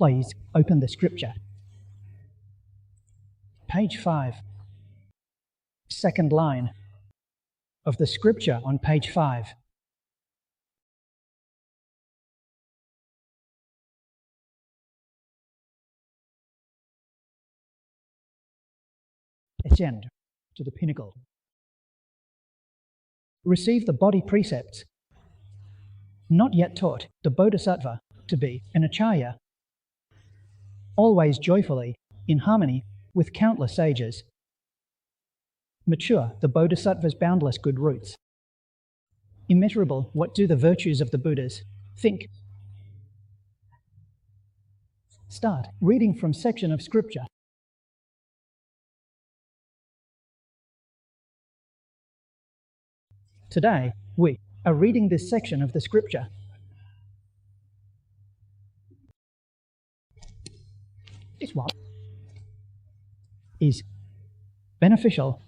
Please open the scripture. Page 5, second line of the scripture on page 5. Ascend to the pinnacle. Receive the body precepts. Not yet taught the Bodhisattva to be an acharya, always joyfully in harmony with countless sages. Mature the Bodhisattva's boundless good roots. Immeasurable, what do the virtues of the Buddhas think? Start reading from section of scripture. Today, we are reading this section of the scripture. This one is beneficial,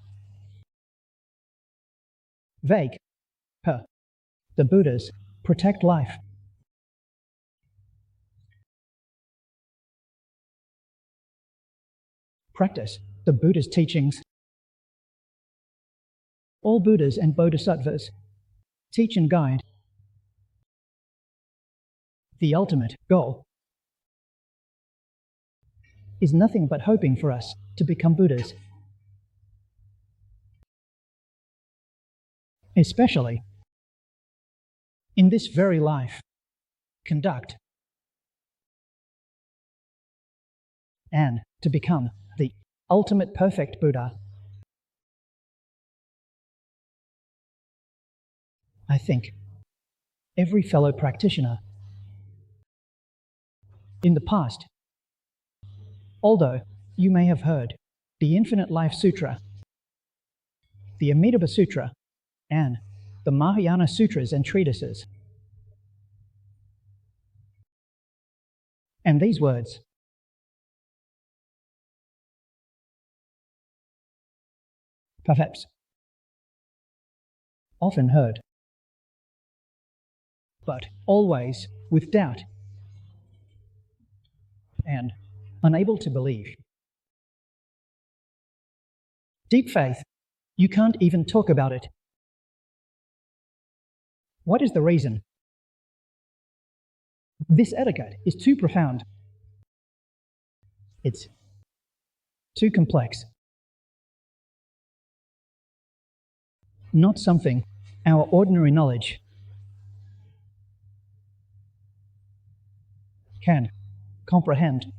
vague, per the Buddhas protect life. Practice the Buddha's teachings. All Buddhas and Bodhisattvas teach and guide. The ultimate goal is nothing but hoping for us to become Buddhas. Especially in this very life, conduct and to become the ultimate perfect Buddha. I think every fellow practitioner in the past, although you may have heard the Infinite Life Sutra, the Amitabha Sutra, and the Mahayana Sutras and treatises, and these words, perhaps often heard, but always with doubt and unable to believe. Deep faith, you can't even talk about it. What is the reason? This etiquette is too profound. It's too complex. Not something our ordinary knowledge can comprehend.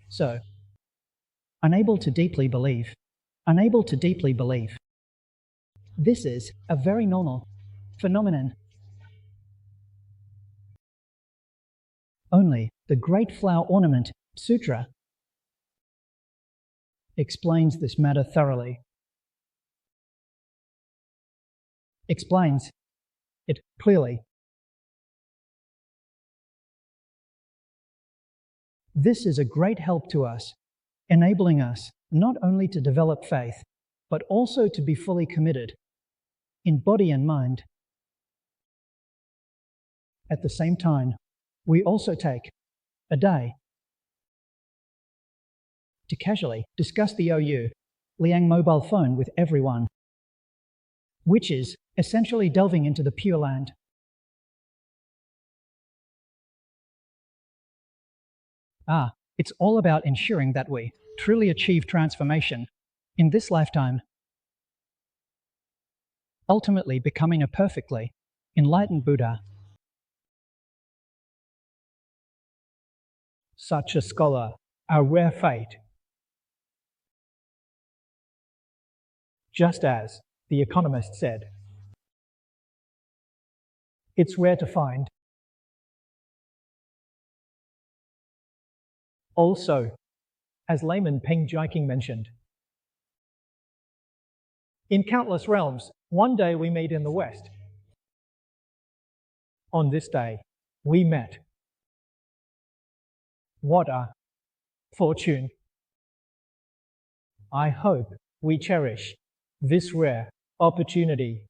So, unable to deeply believe. This is a very normal phenomenon. Only the Great Flower Ornament Sutra explains this matter thoroughly. Explains it clearly. This is a great help to us, enabling us not only to develop faith, but also to be fully committed in body and mind. At the same time, we also take a day to casually discuss the OU Liang mobile phone with everyone, which is essentially delving into the Pure Land. It's all about ensuring that we truly achieve transformation in this lifetime, ultimately becoming a perfectly enlightened Buddha. Such a scholar, a rare fate. Just as The Economist said, it's rare to find. Also, as layman Peng Jiqing mentioned, in countless realms, one day we meet in the West. On this day, we met. What a fortune! I hope we cherish this rare opportunity.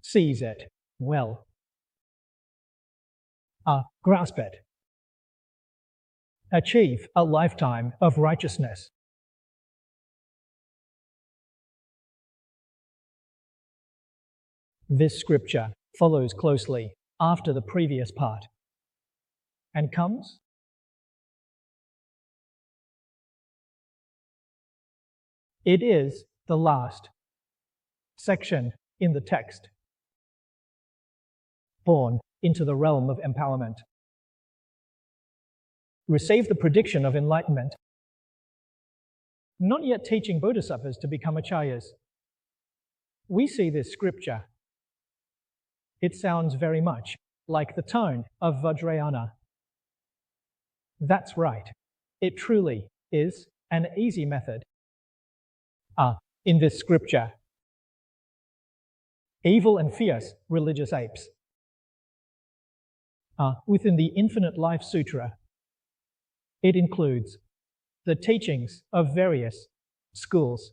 Seize it well. Grasp it. Achieve a lifetime of righteousness. This scripture follows closely after the previous part and comes it is the last section in the text. Born into the realm of empowerment. Receive the prediction of enlightenment. Not yet teaching bodhisattvas to become acharyas. We see this scripture. It sounds very much like the tone of Vajrayana. That's right. It truly is an easy method. In this scripture, evil and fierce religious apes. Within the Infinite Life Sutra, it includes the teachings of various schools.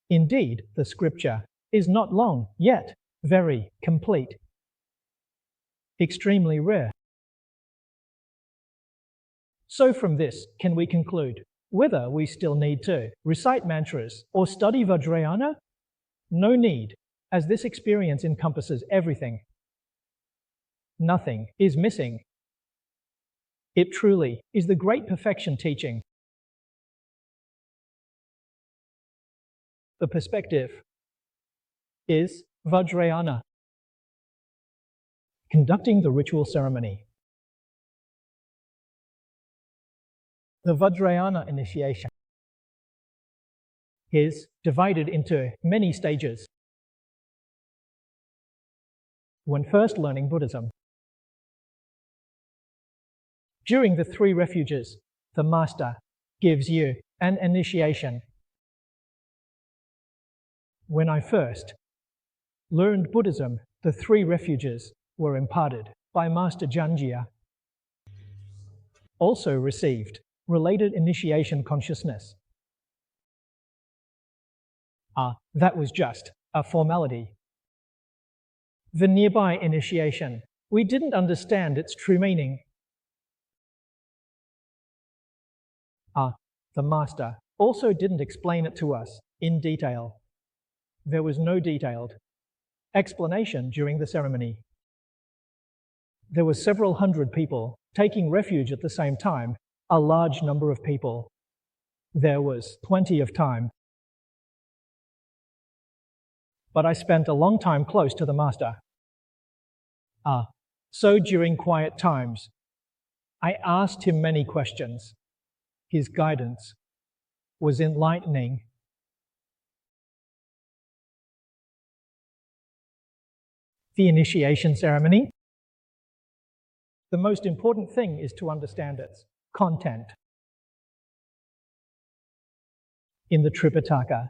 Indeed, the scripture is not long, yet very complete. Extremely rare. So from this, can we conclude whether we still need to recite mantras or study Vajrayana? No need, as this experience encompasses everything. Nothing is missing. It truly is the great perfection teaching. The perspective is Vajrayana. Conducting the ritual ceremony. The Vajrayana initiation is divided into many stages. When first learning Buddhism, during the 3 refuges, the master gives you an initiation. When I first learned Buddhism, the 3 refuges were imparted by Master Janjia. Also received related initiation consciousness. That was just a formality. The nearby initiation, we didn't understand its true meaning. The master also didn't explain it to us in detail. There was no detailed explanation during the ceremony. There were several hundred people taking refuge at the same time, a large number of people. There was plenty of time. But I spent a long time close to the master. So during quiet times, I asked him many questions. His guidance was enlightening. The initiation ceremony. The most important thing is to understand its content. In the Tripitaka,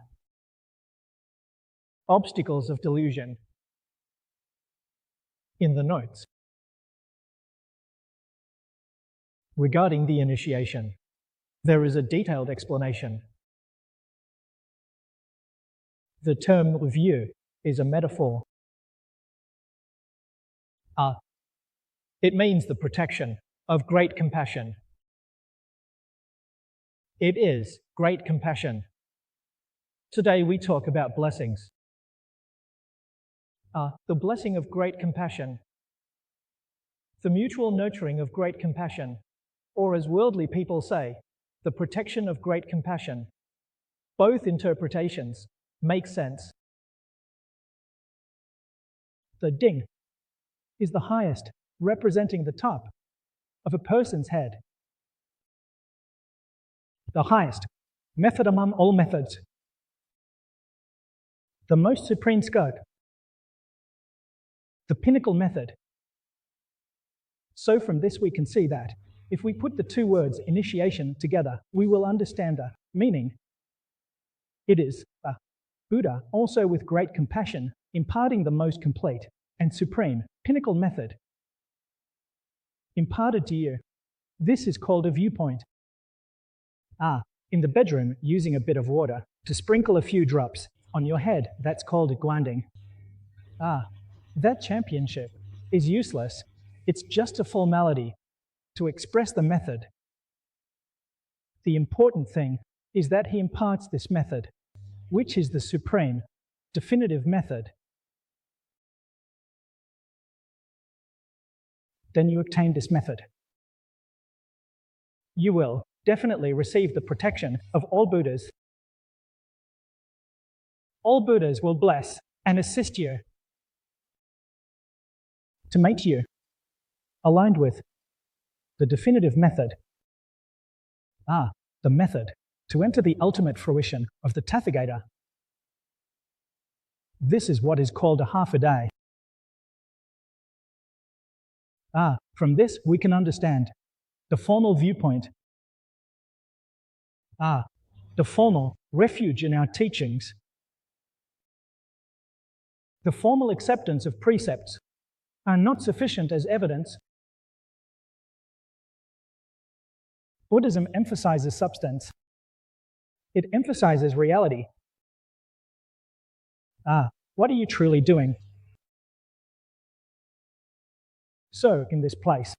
obstacles of delusion. In the notes, regarding the initiation, there is a detailed explanation. The term review is a metaphor. It means the protection of great compassion. It is great compassion. Today we talk about blessings. The blessing of great compassion, the mutual nurturing of great compassion, or as worldly people say, the protection of great compassion. Both interpretations make sense. The ding is the highest, representing the top of a person's head. The highest method among all methods. The most supreme scope. The pinnacle method. So from this we can see that if we put the 2 words initiation together, we will understand the meaning. It is a Buddha also with great compassion imparting the most complete and supreme pinnacle method imparted to you. This is called a viewpoint. In the bedroom, using a bit of water to sprinkle a few drops on your head, that's called a guanding. That championship is useless It's just a formality to express the method. The important thing is that he imparts this method, which is the supreme, definitive method. Then you obtain this method. You will definitely receive the protection of all Buddhas. All Buddhas will bless and assist you to make you aligned with the definitive method. The method to enter the ultimate fruition of the Tathagata. This is what is called a half a day. From this we can understand the formal viewpoint. The formal refuge in our teachings. The formal acceptance of precepts are not sufficient as evidence. Buddhism emphasizes substance. It emphasizes reality. What are you truly doing? So, in this place,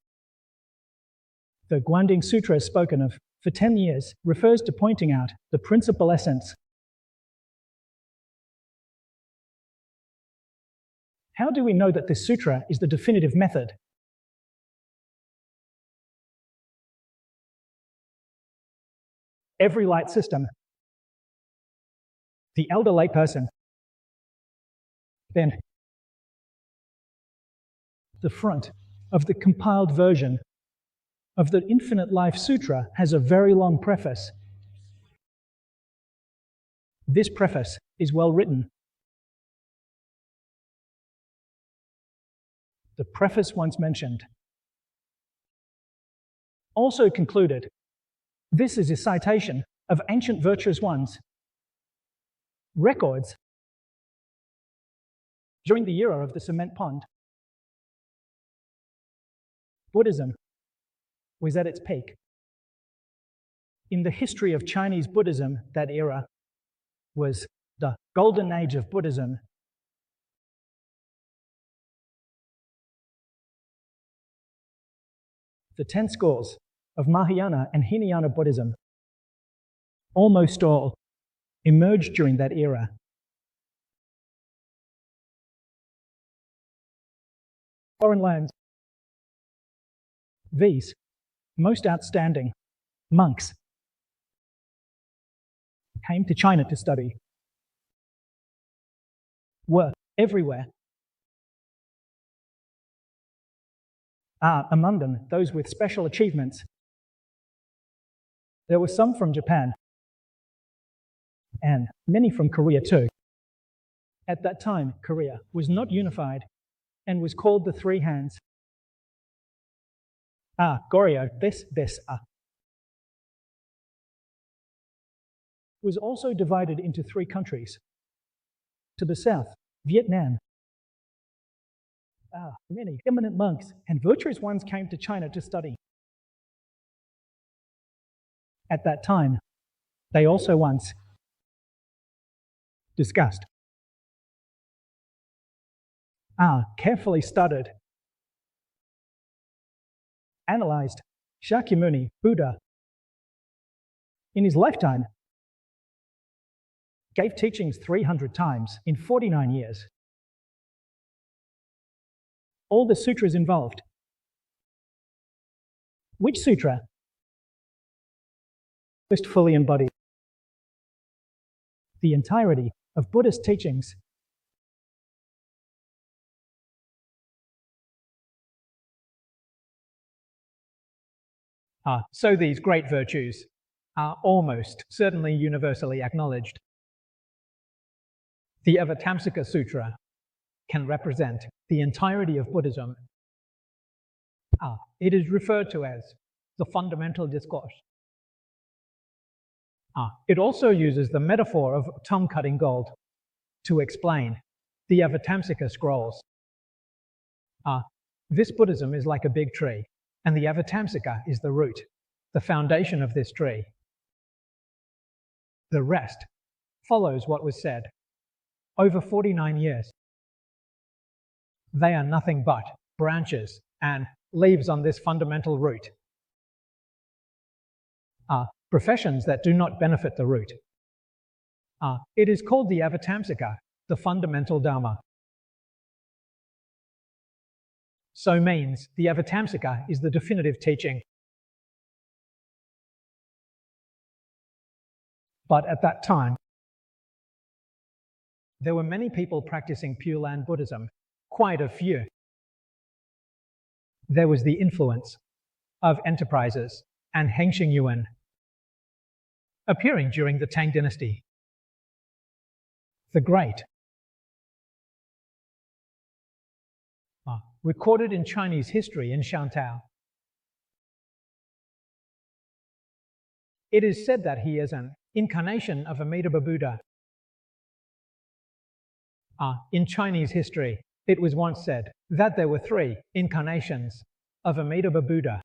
the Guanding Sutra spoken of for 10 years refers to pointing out the principal essence. How do we know that this sutra is the definitive method? Every light system, the elder lay person, then the front of the compiled version of the Infinite Life Sutra has a very long preface. This preface is well written. The preface once mentioned also concluded, this is a citation of ancient virtuous ones, records during the era of the cement pond. Buddhism was at its peak. In the history of Chinese Buddhism, that era was the golden age of Buddhism. The 10 schools of Mahayana and Hinayana Buddhism, almost all, emerged during that era. Foreign lands. These most outstanding monks came to China to study, were everywhere. Among them, those with special achievements. There were some from Japan, and many from Korea too. At that time, Korea was not unified and was called the Three Hands. Goryeo, was also divided into 3 countries. To the south, Vietnam. Many eminent monks and virtuous ones came to China to study. At that time, they also once discussed, carefully studied, analyzed Shakyamuni, Buddha. In his lifetime, gave teachings 300 times in 49 years. All the sutras involved. Which sutra most fully embodied the entirety of Buddhist teachings? So these great virtues are almost certainly universally acknowledged. The Avatamsaka Sutra can represent the entirety of Buddhism. It is referred to as the fundamental discourse. It also uses the metaphor of tongue-cutting gold to explain the Avatamsaka scrolls. This Buddhism is like a big tree, and the Avatamsaka is the root, the foundation of this tree. The rest follows what was said over 49 years. They are nothing but branches and leaves on this fundamental route are professions that do not benefit the root. It is called the Avatamsaka, the fundamental Dharma. So means the Avatamsaka is the definitive teaching. But at that time, there were many people practicing Pure Land Buddhism, quite a few. There was the influence of enterprises and Hengxing Yuan appearing during the Tang Dynasty. The Great, recorded in Chinese history in Shantao. It is said that he is an incarnation of Amitabha Buddha. In Chinese history, it was once said that there were 3 incarnations of Amitabha Buddha.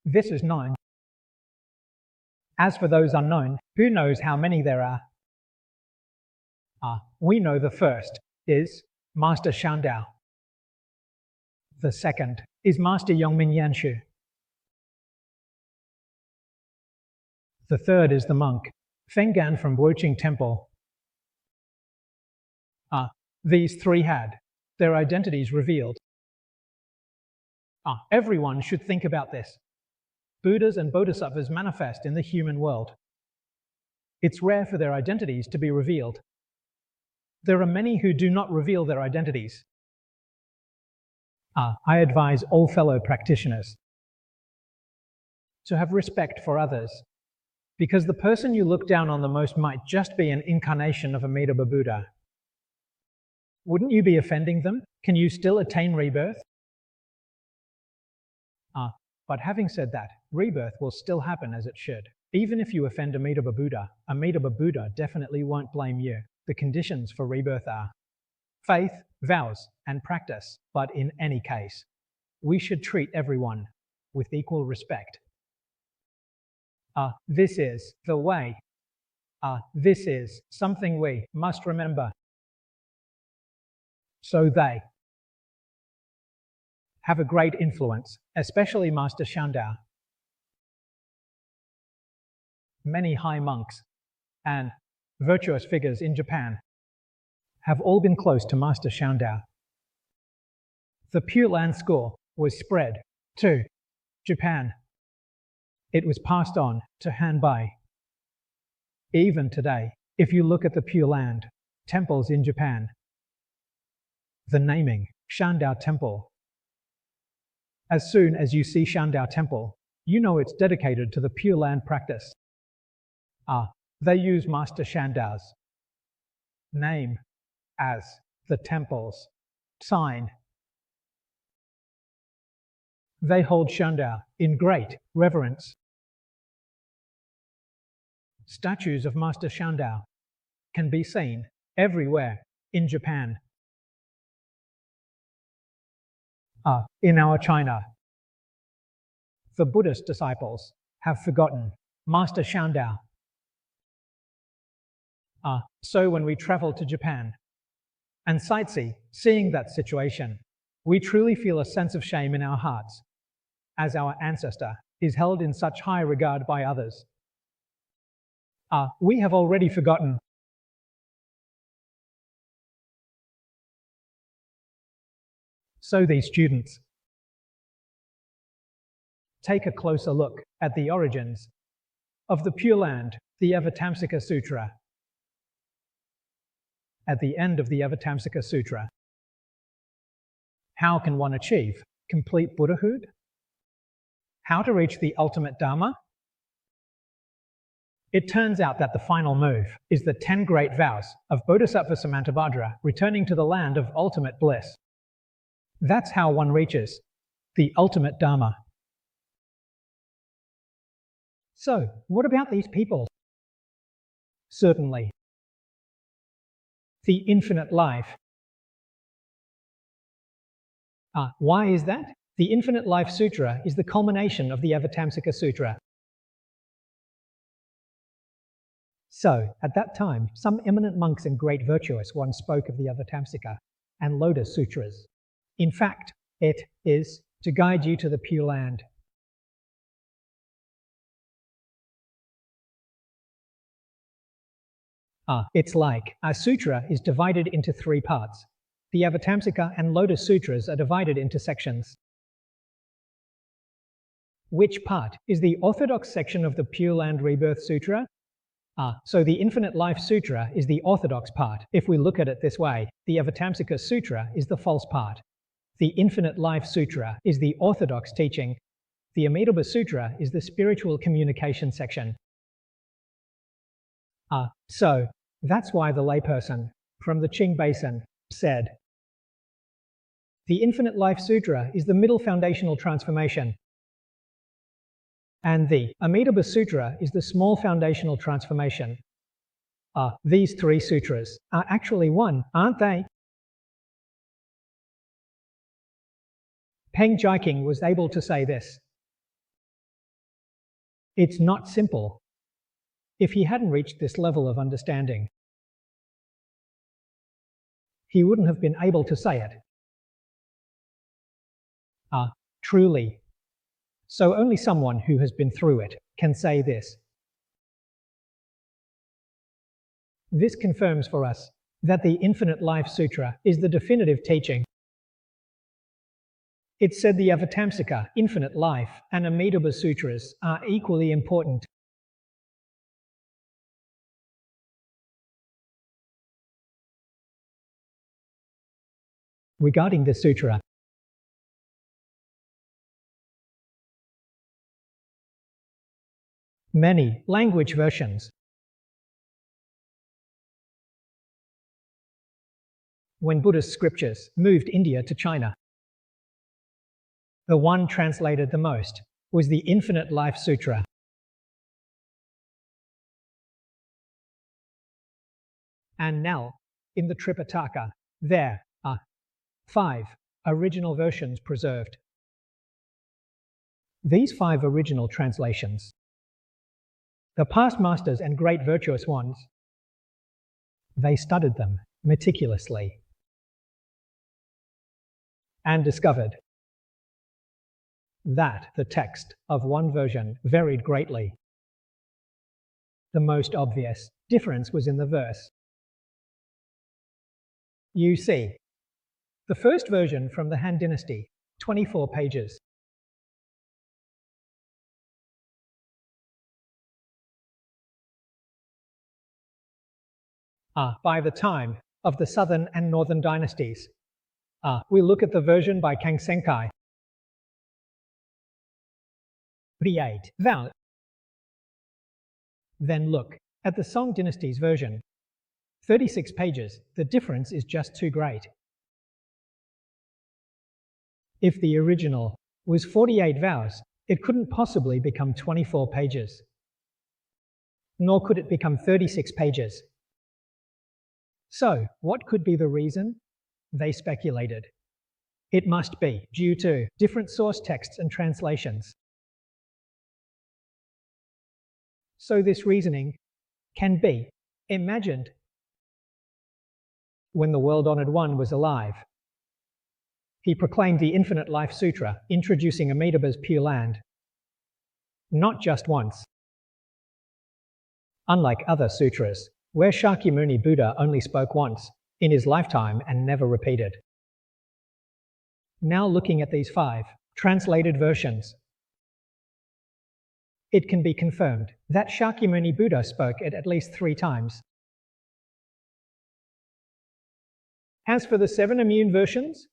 This is known. As for those unknown, who knows how many there are? We know the first is Master Shandao. The second is Master Yongmin Yanshu. The third is the monk Fenggan from Woqing Temple. These 3 had their identities revealed. Everyone should think about this. Buddhas and Bodhisattvas manifest in the human world. It's rare for their identities to be revealed. There are many who do not reveal their identities. I advise all fellow practitioners to have respect for others, because the person you look down on the most might just be an incarnation of Amitabha Buddha. Wouldn't you be offending them? Can you still attain rebirth? But having said that, rebirth will still happen as it should. Even if you offend Amitabha Buddha definitely won't blame you. The conditions for rebirth are faith, vows, and practice. But in any case, we should treat everyone with equal respect. This is the way. This is something we must remember. So they have a great influence, especially Master Shandao. Many high monks and virtuous figures in Japan have all been close to Master Shandao. The Pure Land School was spread to Japan. It was passed on to Hanbei. Even today, if you look at the Pure Land temples in Japan, the naming Shandao Temple, as soon as you see Shandao Temple, you know it's dedicated to the Pure Land practice. They use Master Shandao's name as the temple's sign. They hold Shandao in great reverence. Statues of Master Shandao can be seen everywhere in Japan. In our China, the Buddhist disciples have forgotten Master Shandao. So when we travel to Japan and sightsee, seeing that situation, we truly feel a sense of shame in our hearts, as our ancestor is held in such high regard by others. We have already forgotten. So these students take a closer look at the origins of the Pure Land, the Avatamsaka Sutra. At the end of the Avatamsaka Sutra, how can one achieve complete Buddhahood? How to reach the ultimate Dharma? It turns out that the final move is the 10 great vows of Bodhisattva Samantabhadra returning to the land of ultimate bliss. That's how one reaches the ultimate Dharma. So, what about these people? Certainly, the infinite life. Why is that? The Infinite Life Sutra is the culmination of the Avatamsaka Sutra. So, at that time, some eminent monks and great virtuous ones spoke of the Avatamsaka and Lotus Sutras. In fact, it is to guide you to the Pure Land. It's like a sutra is divided into 3 parts. The Avatamsaka and Lotus Sutras are divided into sections. Which part is the orthodox section of the Pure Land Rebirth Sutra? So the Infinite Life Sutra is the orthodox part. If we look at it this way, the Avatamsaka Sutra is the false part. The Infinite Life Sutra is the orthodox teaching. The Amitabha Sutra is the spiritual communication section. So that's why the layperson from the Qing Basin said, the Infinite Life Sutra is the middle foundational transformation, and the Amitabha Sutra is the small foundational transformation. These 3 sutras are actually one, aren't they? Peng Jiqing was able to say this. It's not simple. If he hadn't reached this level of understanding, he wouldn't have been able to say it. Truly. So only someone who has been through it can say this. This confirms for us that the Infinite Life Sutra is the definitive teaching. It said the Avatamsaka, Infinite Life, and Amitabha Sutras are equally important. Regarding the sutra, many language versions. When Buddhist scriptures moved India to China, the one translated the most was the Infinite Life Sutra. And now, in the Tripitaka, there are 5 original versions preserved. These 5 original translations, the past masters and great virtuous ones, they studied them meticulously and discovered that the text of one version varied greatly. The most obvious difference was in the verse. You see, the first version from the Han Dynasty, 24 pages. By the time of the Southern and Northern dynasties, we look at the version by Kang Senkai. 38 vowel. Then look at the Song Dynasty's version, 36 pages. The difference is just too great. If the original was 48 vows, it couldn't possibly become 24 pages. Nor could it become 36 pages. So, what could be the reason? They speculated. It must be due to different source texts and translations. So this reasoning can be imagined. When the world-honored one was alive, he proclaimed the Infinite Life Sutra, introducing Amitabha's Pure Land, not just once. Unlike other sutras, where Shakyamuni Buddha only spoke once in his lifetime and never repeated. Now looking at these 5 translated versions, it can be confirmed that Shakyamuni Buddha spoke it at least 3 times. As for the 7 immune versions,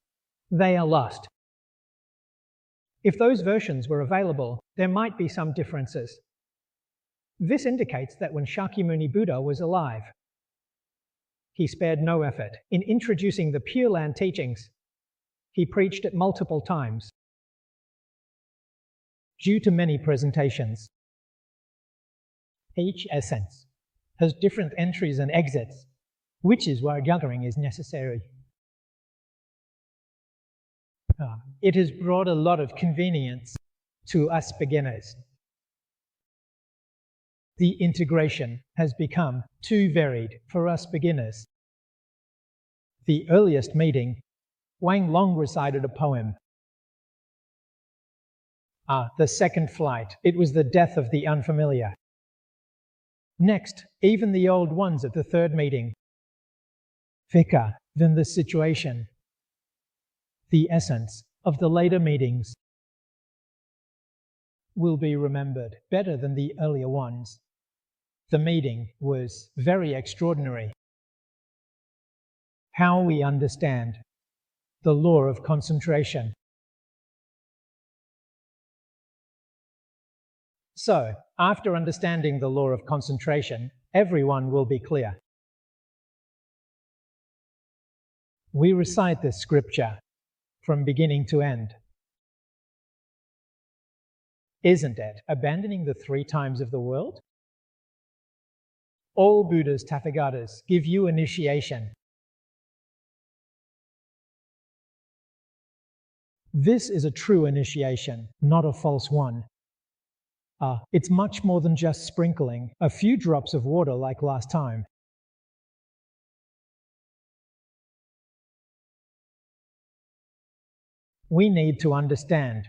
they are lost. If those versions were available, there might be some differences. This indicates that when Shakyamuni Buddha was alive, he spared no effort in introducing the Pure Land teachings. He preached it multiple times. Due to many presentations, each essence has different entries and exits, which is why juggling is necessary. It has brought a lot of convenience to us beginners. The integration has become too varied for us beginners. The earliest meeting, Wang Long recited a poem The second flight. It was the death of the unfamiliar. Next, even the old ones at the third meeting. Thicker than the situation. The essence of the later meetings will be remembered better than the earlier ones. The meeting was very extraordinary. How we understand the law of concentration. So, after understanding the law of concentration, everyone will be clear. We recite this scripture from beginning to end. Isn't it abandoning the 3 times of the world? All Buddhas, Tathagatas, give you initiation. This is a true initiation, not a false one. It's much more than just sprinkling a few drops of water like last time. We need to understand.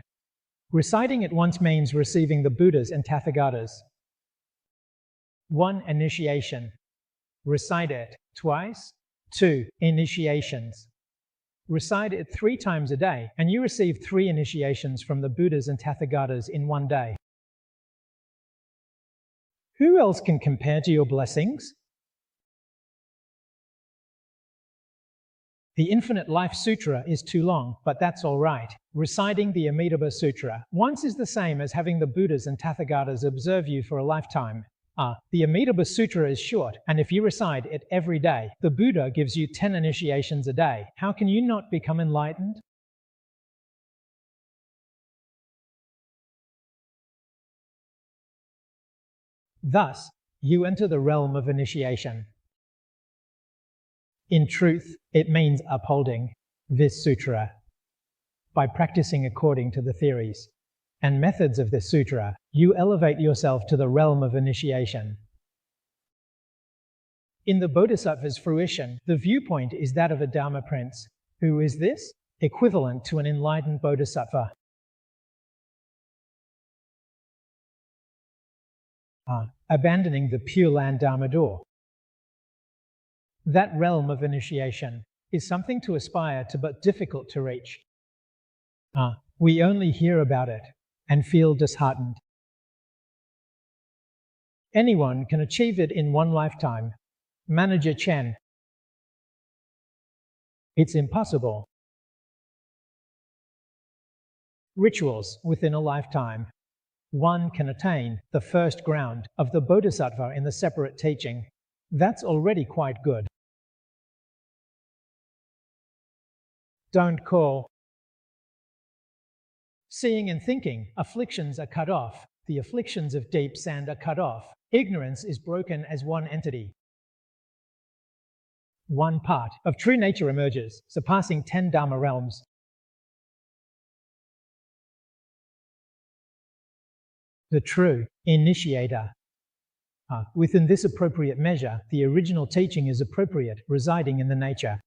Reciting it once means receiving the Buddhas and Tathagatas. 1 initiation. Recite it twice. 2 initiations. Recite it 3 times a day, and you receive 3 initiations from the Buddhas and Tathagatas in one day. Who else can compare to your blessings? The Infinite Life Sutra is too long, but that's all right. Reciting the Amitabha Sutra once is the same as having the Buddhas and Tathagatas observe you for a lifetime. The Amitabha Sutra is short, and if you recite it every day, the Buddha gives you 10 initiations a day. How can you not become enlightened? Thus, you enter the realm of initiation. In truth, it means upholding this sutra. By practicing according to the theories and methods of this sutra, you elevate yourself to the realm of initiation. In the Bodhisattva's fruition, the viewpoint is that of a Dharma prince. Who is this? Equivalent to an enlightened Bodhisattva. Abandoning the Pure Land Dharma door. That realm of initiation is something to aspire to but difficult to reach. We only hear about it and feel disheartened. Anyone can achieve it in one lifetime. Manager Chen. It's impossible. Rituals within a lifetime. One can attain the first ground of the Bodhisattva in the separate teaching. That's already quite good. Don't call. Seeing and thinking, afflictions are cut off. The afflictions of deep sand are cut off. Ignorance is broken as one entity. One part of true nature emerges, surpassing 10 Dharma realms. The true initiator. Within this appropriate measure, the original teaching is appropriate, residing in the nature